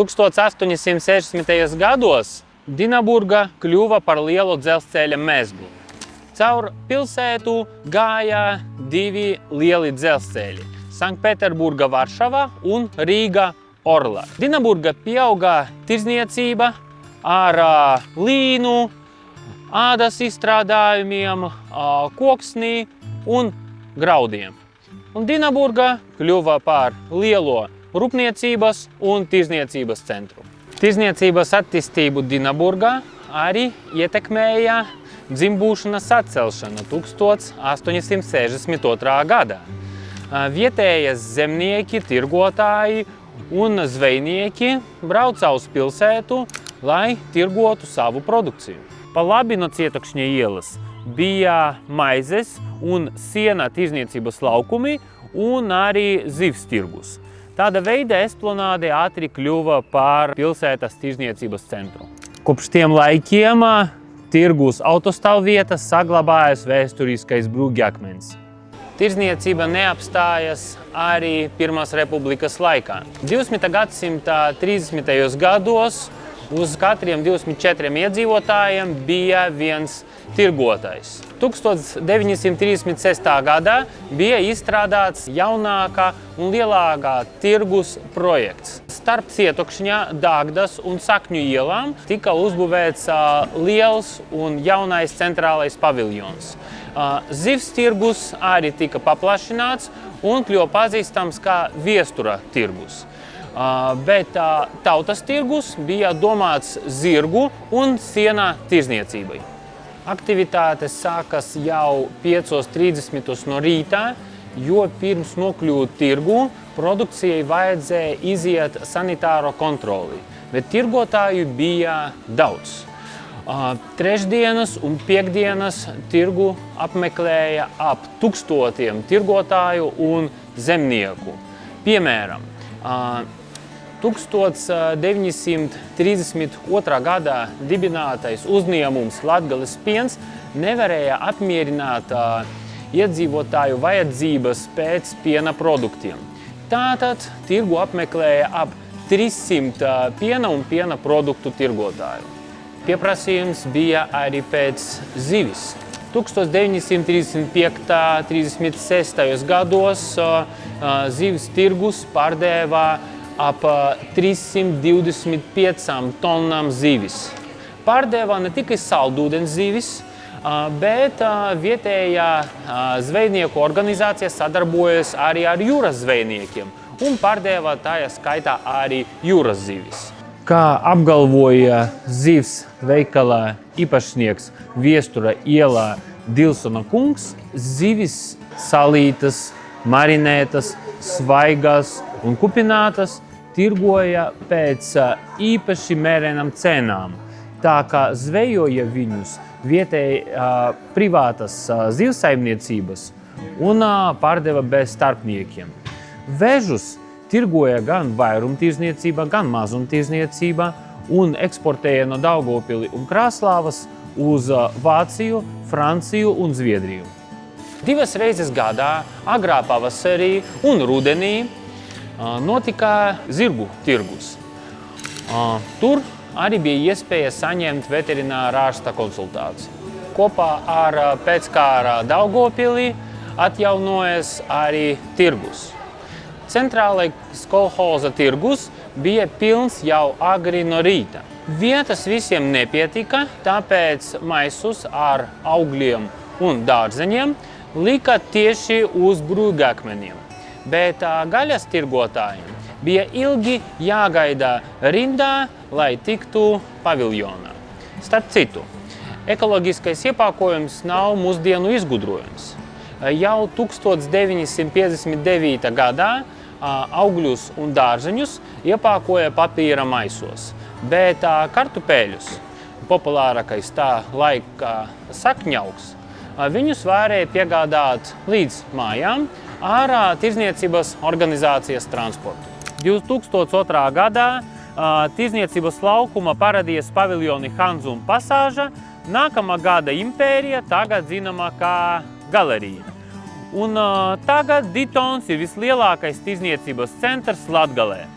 1860. gados Dinaburga kļuva par lielu dzelzceļa mezglu. Caur pilsētu gāja divi lieli dzelzceļi – Sanktpēterburga Varšava un Rīga Orla. Dinaburga pieauga tirdzniecība ar līnu, ādas izstrādājumiem, koksni un graudiem. Un Dinaburga kļuva par lielo rūpniecības un tirdzniecības centru. Tirdzniecības attīstību Dinaburgā arī ietekmēja dzimbūšanas atcelšana 1862. gadā. Vietējie zemnieki, tirgotāji un zvejnieki brauca uz pilsētu, lai tirgotu savu produkciju. Pa labi no Cietokšņa ielas bija maizes un siena tirdzniecības laukumi un arī zivs tirgus. Tāda veida esplanāde ātri kļuva par pilsētas tirdzniecības centru. Kopš tiem laikiem tirgus autostāvvietas saglabājas vēsturiskais brūģakmens. Tirdzniecība neapstājas arī Pirmās republikas laikā. 20. gadsimta 30. gados uz katriem 24 iedzīvotājiem bija viens tirgotājs. 1936. gadā bija izstrādāts jaunākā un lielākā tirgus projekts. Starp Cietokšņa, Dagdas un Sakņu ielām tika uzbūvēts liels un jaunais centrālais paviljons. Zivs tirgus arī tika paplašināts un kļuva pazīstams kā viestura tirgus. Bet tautas tirgus bija domāts zirgu un siena tirdzniecībai. Aktivitātes sākas jau 5:30 no rītā, jo pirms nokļūt tirgu produkcijai vajadzēja iziet sanitāro kontroli, bet tirgotāju bija daudz. Trešdienas un piekdienas tirgu apmeklēja ap 1000 tirgotāju un zemnieku. Piemēram, 1932. gadā dibinātais uzņēmums Latgales piens nevarēja apmierināt iedzīvotāju vajadzības pēc piena produktiem. Tātad tirgu apmeklēja ap 300 piena un piena produktu tirgotāju. Pieprasījums bija arī pēc zivis. 1935.–36. gados zivis tirgus pārdeva ap 325 tonnām zivis. Pārdeva ne tikai saldūdens zivis, bet vietējā zvejnieku organizācija sadarbojas arī ar jūras zvejniekiem un pārdeva tajā skaitā arī jūras zivis. Kā apgalvoja zivs veikala īpašnieks Viestura ielā Dilsona kungs, zivis salītas, marinētas, svaigas un kupinātas tirgoja pēc īpaši mērenām cenām, tā kā zvejoja viņus vietēji privātas zivsaimniecības un pārdeva bez starpniekiem. Vežus tirgoja gan vairumtirdzniecība, gan mazumtirdzniecība un eksportēja no Daugavpili un Krāslavas uz Vāciju, Franciju un Zviedriju. 2 reizes gadā, agrā pavasarī un rudenī, notika zirgu tirgus. Tur arī bija iespēja saņemt veterinārā ārsta konsultāciju. Kopā ar pēckara Daugavpilī atjaunojas arī tirgus. Centrālais kolhoza tirgus bija pilns jau agri no rīta. Vietas visiem nepietika, tāpēc maisus ar augļiem un dārzeņiem lika tieši uz brūģakmeņiem. Bet gaļas tirgotājiem bija ilgi jāgaida rindā, lai tiktu paviljonā. Starp citu, ekoloģiskais iepakojums nav mūsdienu izgudrojums. Jau 1959. gadā augļus un dārzeņus iepakoja papīra maisos, bet kartupeļus, populārākais tā laika sakņauks, viņus varēja piegādāt līdz mājām ar tirdzniecības organizācijas transportu. 2002. gadā tirdzniecības laukuma parādījās paviljoni Hanza un Pasāža, nākamā gada Impērija, tagad zināma kā galerija. Un tagad Ditons ir vislielākais tirdzniecības centrs Latgalē.